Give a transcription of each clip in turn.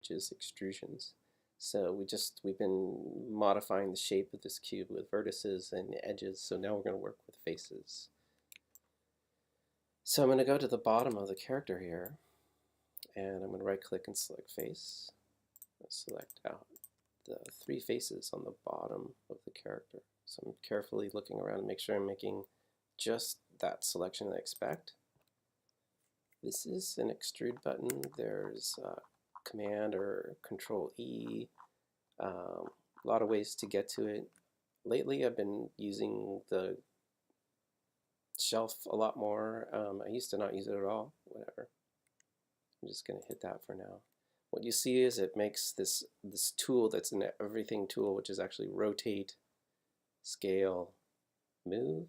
which is extrusions. So we've been modifying the shape of this cube with vertices and edges, so now we're going to work with faces. So I'm going to go to the bottom of the character here, and I'm going to right click and select face. I'll select out the three faces on the bottom of the character. So I'm carefully looking around to make sure I'm making just that selection that I expect. This is an extrude button. There's Command or Control E. A lot of ways to get to it. Lately I've been using the shelf a lot more. I used to not use it at all. Whatever. I'm just going to hit that for now. What you see is it makes this tool that's an everything tool, which is actually rotate, scale, move.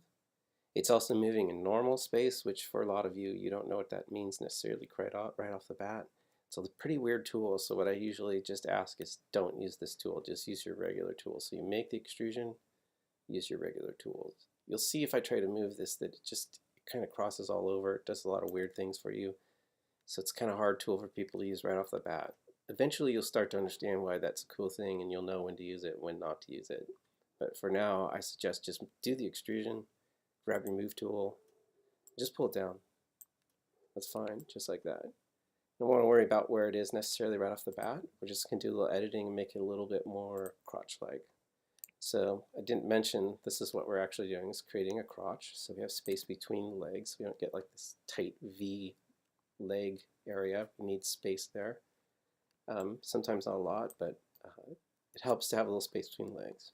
It's also moving in normal space, which for a lot of you, you don't know what that means necessarily right off the bat. It's a pretty weird tool, so what I usually just ask is don't use this tool, just use your regular tool. So you make the extrusion, use your regular tools. You'll see if I try to move this that it kind of crosses all over. It does a lot of weird things for you. So it's kind of hard tool for people to use right off the bat. Eventually you'll start to understand why that's a cool thing and you'll know when to use it, when not to use it. But for now, I suggest just do the extrusion, grab your move tool, just pull it down. That's fine, just like that. Don't want to worry about where it is necessarily right off the bat. We're just going to do a little editing and make it a little bit more crotch-like. So I didn't mention this is what we're actually doing, is creating a crotch. So we have space between the legs. We don't get like this tight V leg area. We need space there. Sometimes not a lot, but it helps to have a little space between legs.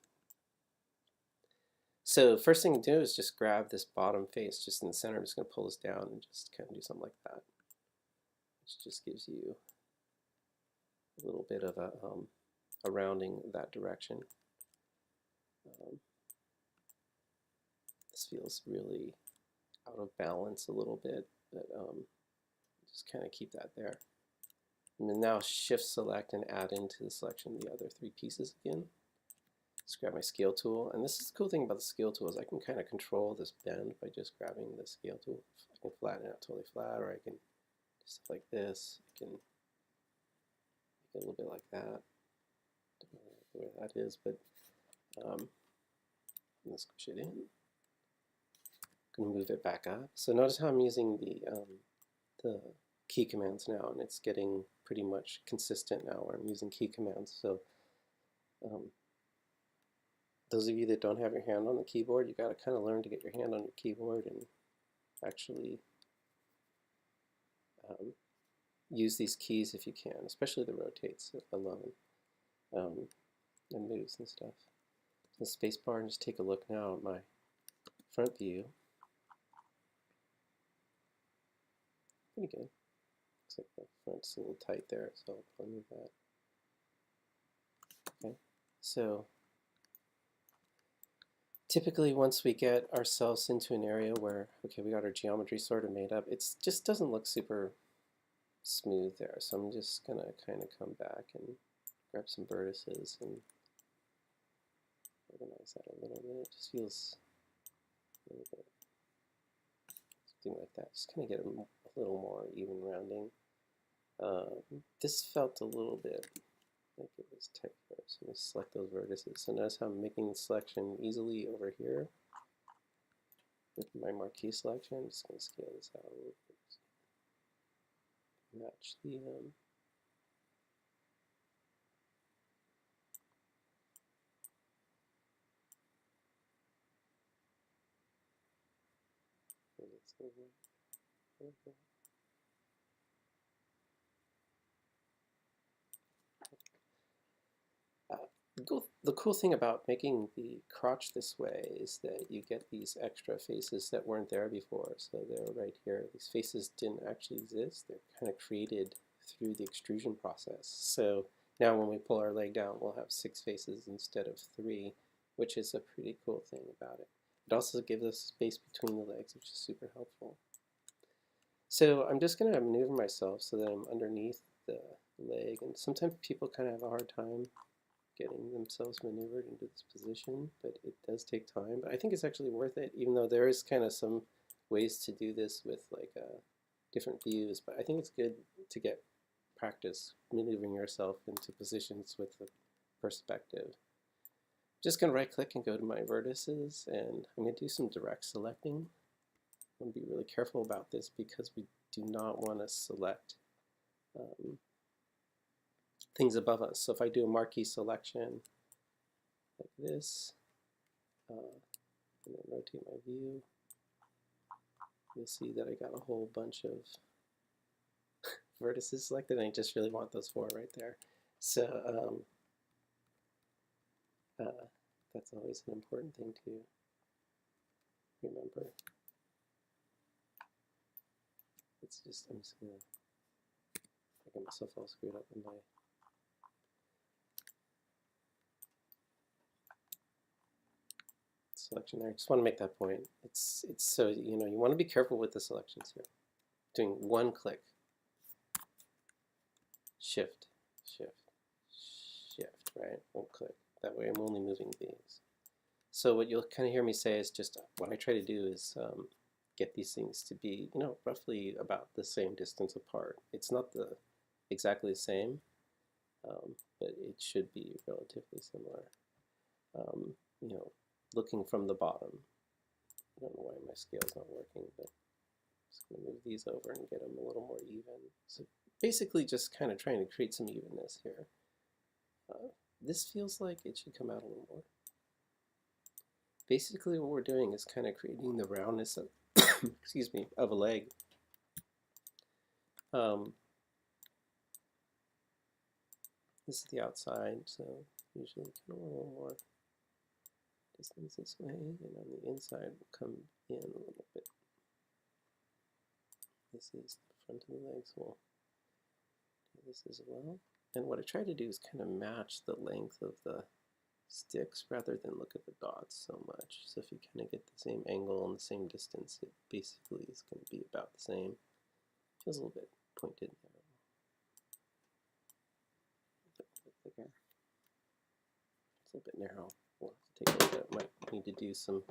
So first thing to do is just grab this bottom face just in the center. I'm just going to pull this down and just kind of do something like that. Which just gives you a little bit of a rounding that direction. This feels really out of balance a little bit, but just kind of keep that there. And then now shift select and add into the selection the other three pieces again. Just grab my scale tool, and this is the cool thing about the scale tool is I can kind of control this bend by just grabbing the scale tool. I can flatten it out totally flat, or I can do stuff like this. I can make it a little bit like that. Don't know where that is, but let's push it in. I'm going to move it back up. So notice how I'm using the key commands now, and it's getting pretty much consistent now where I'm using key commands. So those of you that don't have your hand on the keyboard, you got to kind of learn to get your hand on your keyboard and actually use these keys if you can, especially the rotates alone and moves and stuff. The space bar, and just take a look now at my front view. Pretty good. Looks like the front's a little tight there, so I'll move that. Okay, so typically once we get ourselves into an area where, okay, we got our geometry sort of made up, it just doesn't look super smooth there. So I'm just going to kind of come back and grab some vertices and organize that a little bit. It just feels a little bit, something like that. Just kind of get a little more even rounding. This felt a little bit like it was tight there, so I'm going to select those vertices. So notice how I'm making the selection easily over here with my marquee selection. I'm just going to scale this out a little bit. Match the the cool thing about making the crotch this way is that you get these extra faces that weren't there before. So they're right here. These faces didn't actually exist. They're kind of created through the extrusion process. So now when we pull our leg down, we'll have 6 faces instead of 3, which is a pretty cool thing about it. It also gives us space between the legs, which is super helpful. So I'm just going to maneuver myself so that I'm underneath the leg, and sometimes people kind of have a hard time getting themselves maneuvered into this position, but it does take time. But I think it's actually worth it, even though there is kind of some ways to do this with like different views. But I think it's good to get practice maneuvering yourself into positions with the perspective. Just going to right click and go to my vertices, and I'm going to do some direct selecting. I want to be really careful about this because we do not want to select things above us. So if I do a marquee selection like this, and then rotate my view, you'll see that I got a whole bunch of vertices selected, and I just really want those 4 right there. So that's always an important thing to remember. It's just, I'm just gonna, I get myself all screwed up in my selection there. I just want to make that point. It's so, you know, you want to be careful with the selections here. Doing 1 click, shift, shift, shift, right? 1 click. That way I'm only moving these. So what you'll kind of hear me say is just what I try to do is get these things to be, you know, roughly about the same distance apart. It's not exactly the same, but it should be relatively similar. You know, looking from the bottom. I don't know why my scale's not working, but I'm just going to move these over and get them a little more even. So basically just kind of trying to create some evenness here. This feels like it should come out a little more. Basically what we're doing is kind of creating the roundness of, excuse me, of a leg. This is the outside, so usually kind of a little more distance this way, and on the inside we'll come in a little bit. This is the front of the legs, we'll do this as well. And what I try to do is kind of match the length of the sticks rather than look at the dots so much. So if you kind of get the same angle and the same distance, it basically is going to be about the same. Feels a little bit pointed there. It's a little bit narrow. We'll have to take a look at it. Might need to do some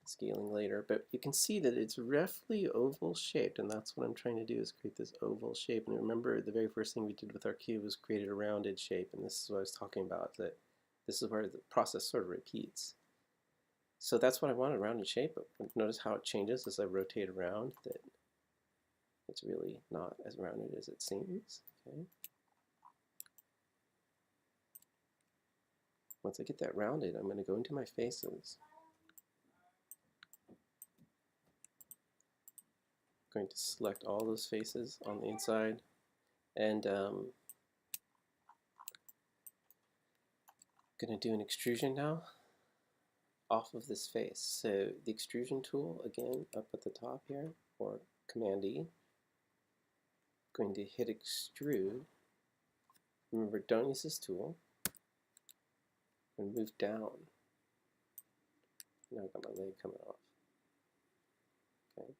scaling later, but you can see that it's roughly oval shaped, and that's what I'm trying to do, is create this oval shape. And remember, the very first thing we did with our cube was created a rounded shape, and this is what I was talking about, that this is where the process sort of repeats. So that's what I want, a rounded shape, but notice how it changes as I rotate around, that it's really not as rounded as it seems. Okay. Once I get that rounded, I'm going to go into my faces. I'm going to select all those faces on the inside, and going to do an extrusion now off of this face. So the extrusion tool, again, up at the top here, or Command E. Going to hit extrude. Remember, don't use this tool. And move down. Now I've got my leg coming off. Okay.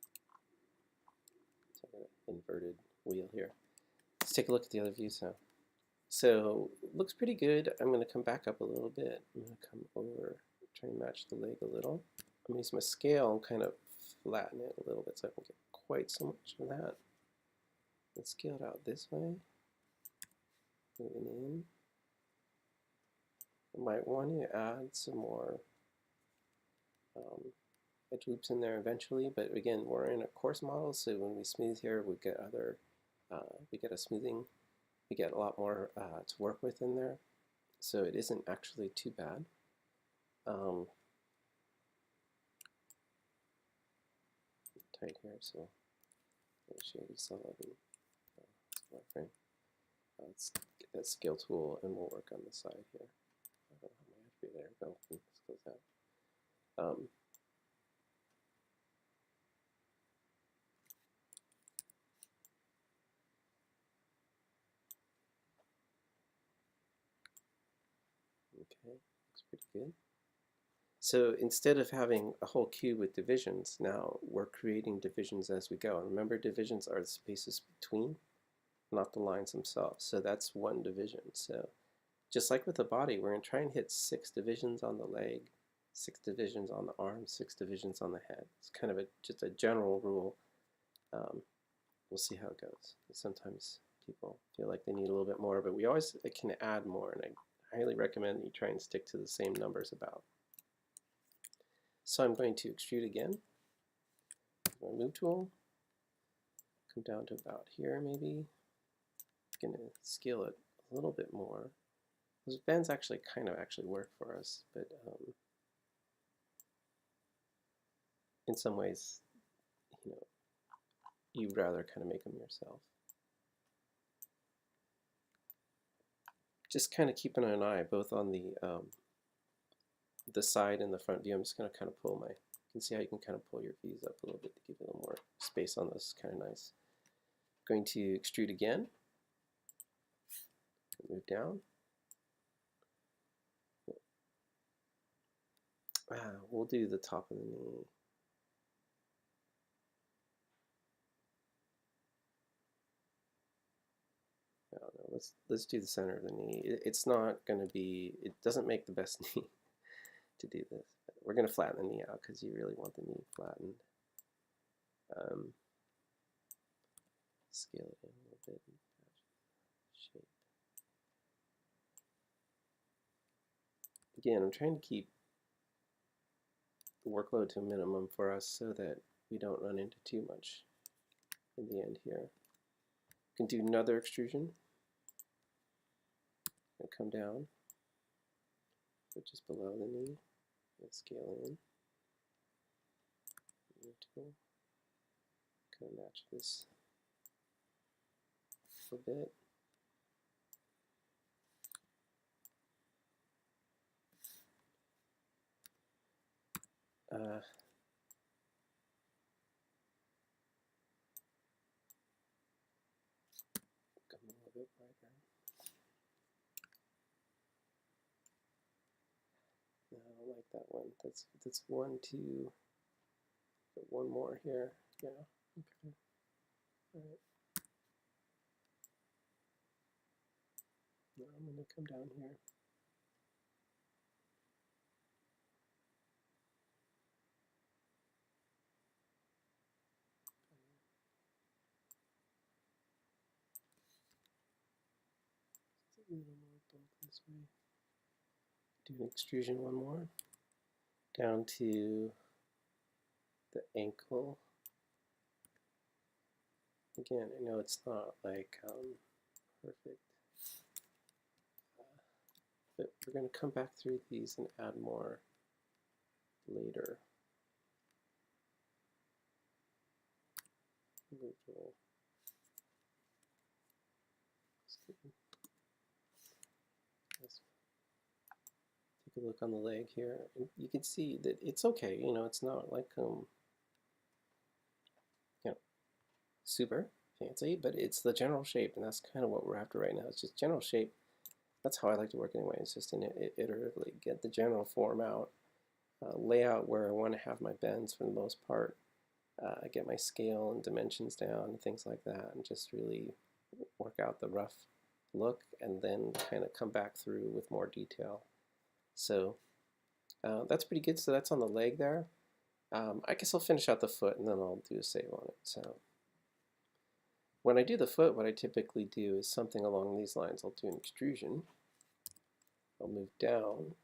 So I've got an inverted wheel here. Let's take a look at the other views now. So it looks pretty good. I'm going to come back up a little bit. I'm going to come over, try and match the leg a little. I'm going to use my scale and kind of flatten it a little bit so I don't get quite so much of that. Let's scale it out this way. Moving in. I might want to add some more edge loops in there eventually, but again, we're in a coarse model, so when we smooth here, we get a smoothing, we get a lot more to work with in there, so it isn't actually too bad. Tight here, so I'll show you solid wireframe. Let's get that scale tool, and we'll work on the side here. I don't know how much there we go. Let's close that. Okay, looks pretty good. So instead of having a whole cube with divisions, now we're creating divisions as we go. And remember, divisions are the spaces between, not the lines themselves. So that's one division. So just like with the body, we're going to try and hit 6 divisions on the leg, 6 divisions on the arm, 6 divisions on the head. It's kind of just a general rule. We'll see how it goes. Sometimes people feel like they need a little bit more, but we always can add more, and I highly recommend that you try and stick to the same numbers about. So I'm going to extrude again. My move tool, come down to about here maybe. I'm going to scale it a little bit more. Those bends actually kind of work for us, but in some ways, you know, you'd rather kind of make them yourself. Just kind of keeping an eye both on the side and the front view. I'm just going to kind of pull my, you can see how you can kind of pull your views up a little bit to give you a little more space on this. Kind of nice. Going to extrude again. Move down. We'll do the top of the knee. No, let's do the center of the knee. It's not going to be, it doesn't make the best knee to do this. We're going to flatten the knee out because you really want the knee flattened. Scale it in a little bit. Shape. Again, I'm trying to keep the workload to a minimum for us so that we don't run into too much in the end here. You can do another extrusion. And come down, which is below the knee, and scale in. Tool. Kind of match this a bit. Come a little bit brighter. No, I don't like that one. That's 1, 2. Put one more here. Yeah. Okay. All right. Now I'm going to come down here. A little more bulk this way. Do an extrusion one more. Down to the ankle. Again, I know it's not like perfect, but we're going to come back through these and add more later. Take a look on the leg here, and you can see that it's okay. You know, it's not like you know, super fancy, but it's the general shape, and that's kind of what we're after right now. It's just general shape. That's how I like to work anyway. It's just iteratively get the general form out, lay out where I want to have my bends for the most part, get my scale and dimensions down and things like that, and just really work out the rough look, and then kind of come back through with more detail. So that's pretty good. So that's on the leg there. I guess I'll finish out the foot and then I'll do a save on it. So when I do the foot, what I typically do is something along these lines. I'll do an extrusion. I'll move down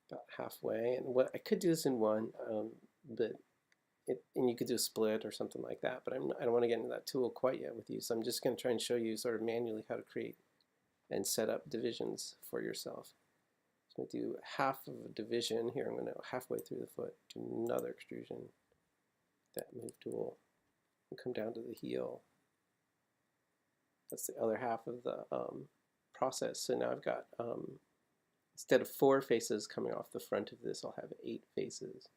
about halfway, and what I could do this in one, but and you could do a split or something like that. But I don't want to get into that tool quite yet with you. So I'm just going to try and show you sort of manually how to create and set up divisions for yourself. So I'm going to do half of a division here. I'm going to go halfway through the foot, do another extrusion, that move tool, and come down to the heel. That's the other half of the process. So now I've got, instead of 4 faces coming off the front of this, I'll have 8 faces.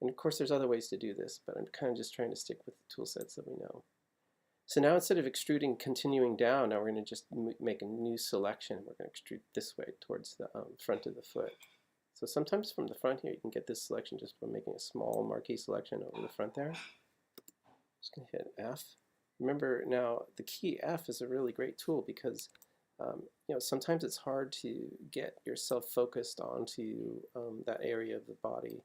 And of course there's other ways to do this, but I'm kind of just trying to stick with the tool sets that we know. So now instead of extruding continuing down, now we're going to just make a new selection. We're going to extrude this way towards the front of the foot. So sometimes from the front here you can get this selection just by making a small marquee selection over the front there. Just going to hit F. Remember now the key F is a really great tool because you know, sometimes it's hard to get yourself focused onto that area of the body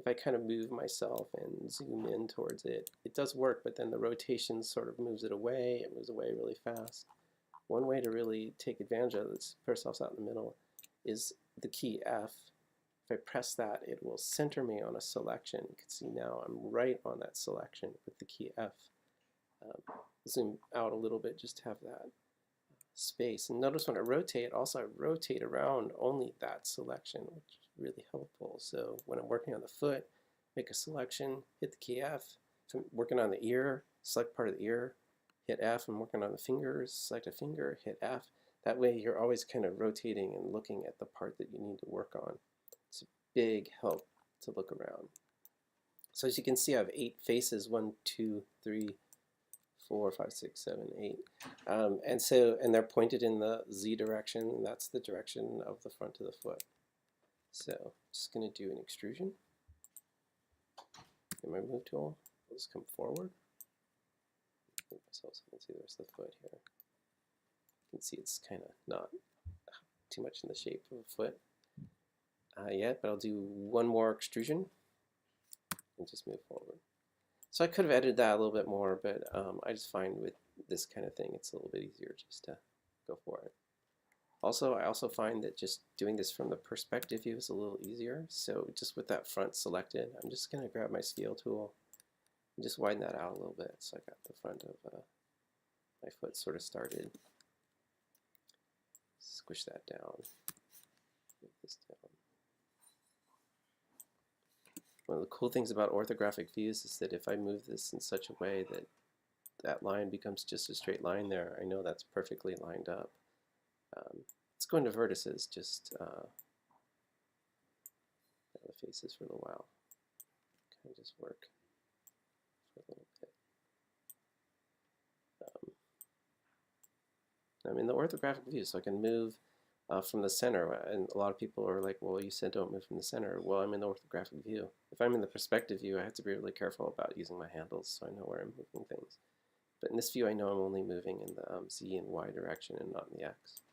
if I kind of move myself and zoom in towards it, it does work, but then the rotation sort of moves it away. It moves away really fast. One way to really take advantage of this, put ourselves out in the middle, is the key F. If I press that, it will center me on a selection. You can see now I'm right on that selection with the key F. Zoom out a little bit just to have that space. And notice when I rotate, also I rotate around only that selection, which is really helpful. So when I'm working on the foot, make a selection, hit the key F. If I'm working on the ear, select part of the ear, hit F. I'm working on the fingers, select a finger, hit F. That way you're always kind of rotating and looking at the part that you need to work on. It's a big help to look around. So as you can see, I have 8 faces, 1, 2, 3, 4, 5, 6, 7, 8. And they're pointed in the Z direction, and that's the direction of the front of the foot. So I'm just going to do an extrusion. Get my move tool. I'll just come forward. Move myself so I can see the rest of the foot here. You can see it's kind of not too much in the shape of a foot yet, but I'll do one more extrusion and just move forward. So I could have edited that a little bit more, but I just find with this kind of thing it's a little bit easier just to go for it. Also, I also find that just doing this from the perspective view is a little easier. So just with that front selected, I'm just going to grab my scale tool and just widen that out a little bit so I got the front of my foot sort of started. Squish that down. Move this down. One of the cool things about orthographic views is that if I move this in such a way that that line becomes just a straight line there, I know that's perfectly lined up. Let's go into vertices, just the faces for a little while. Kind of just work for a little bit. I'm in the orthographic view, so I can move from the center, and a lot of people are like, well, you said don't move from the center. Well, I'm in the orthographic view. If I'm in the perspective view, I have to be really careful about using my handles so I know where I'm moving things. But in this view, I know I'm only moving in the Z and Y direction and not in the X,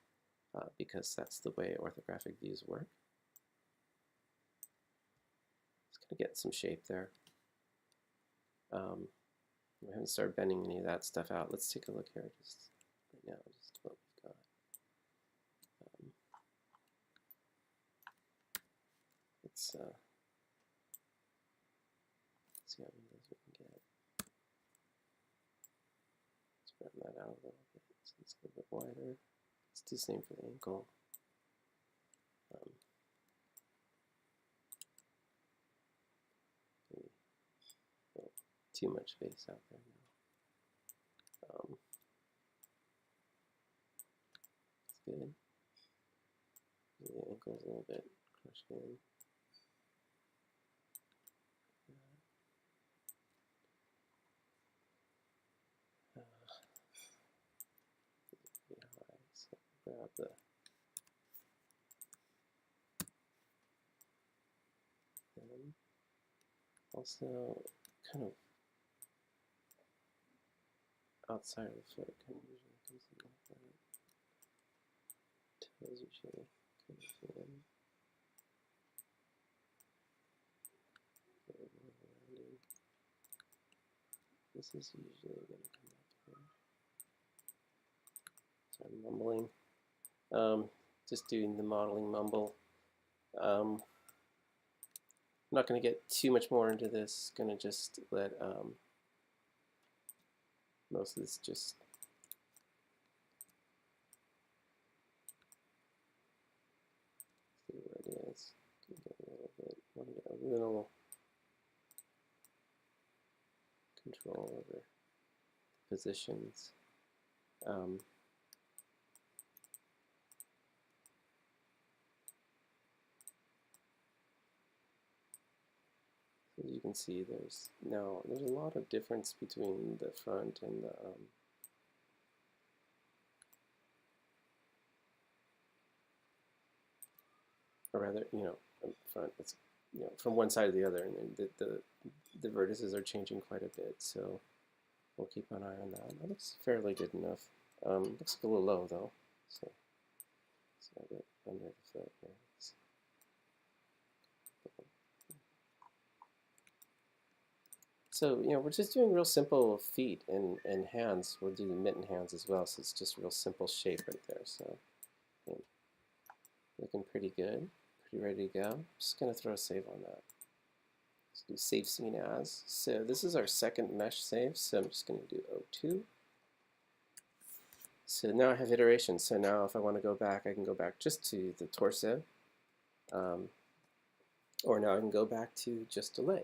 because that's the way orthographic views work. It's going to get some shape there. We haven't started bending any of that stuff out. Let's take a look here just right now, just what we've got. Let's see how many of those we can get. Let's round that out a little bit so it's a little bit wider. Let's do the same for the ankle. Maybe a little too much space out there now. It's good. The ankle's a little bit crushed in. So grab the also kind of outside of the foot kind of usually comes in like that. Toes usually kind of in. This is usually going to come up here. So I'm mumbling. Just doing the modeling mumble. I'm not going to get too much more into this. Going to just let most of this just see where it is. Can get a little bit. Want to get a little control over positions. As you can see, there's a lot of difference between the front and the or rather, front. It's from one side to the other, and the vertices are changing quite a bit. So we'll keep an eye on that. That looks fairly good enough. Looks a little low though, so let's have it under the foot here. So, we're just doing real simple feet and hands. We'll do the mitten hands as well, so it's just a real simple shape right there. So, yeah, looking pretty good, pretty ready to go. Just going to throw a save on that. Let's do save scene as. So this is our second mesh save, so I'm just going to do O2. So now I have iteration. So now if I want to go back, I can go back just to the torso. Or now I can go back to just delay.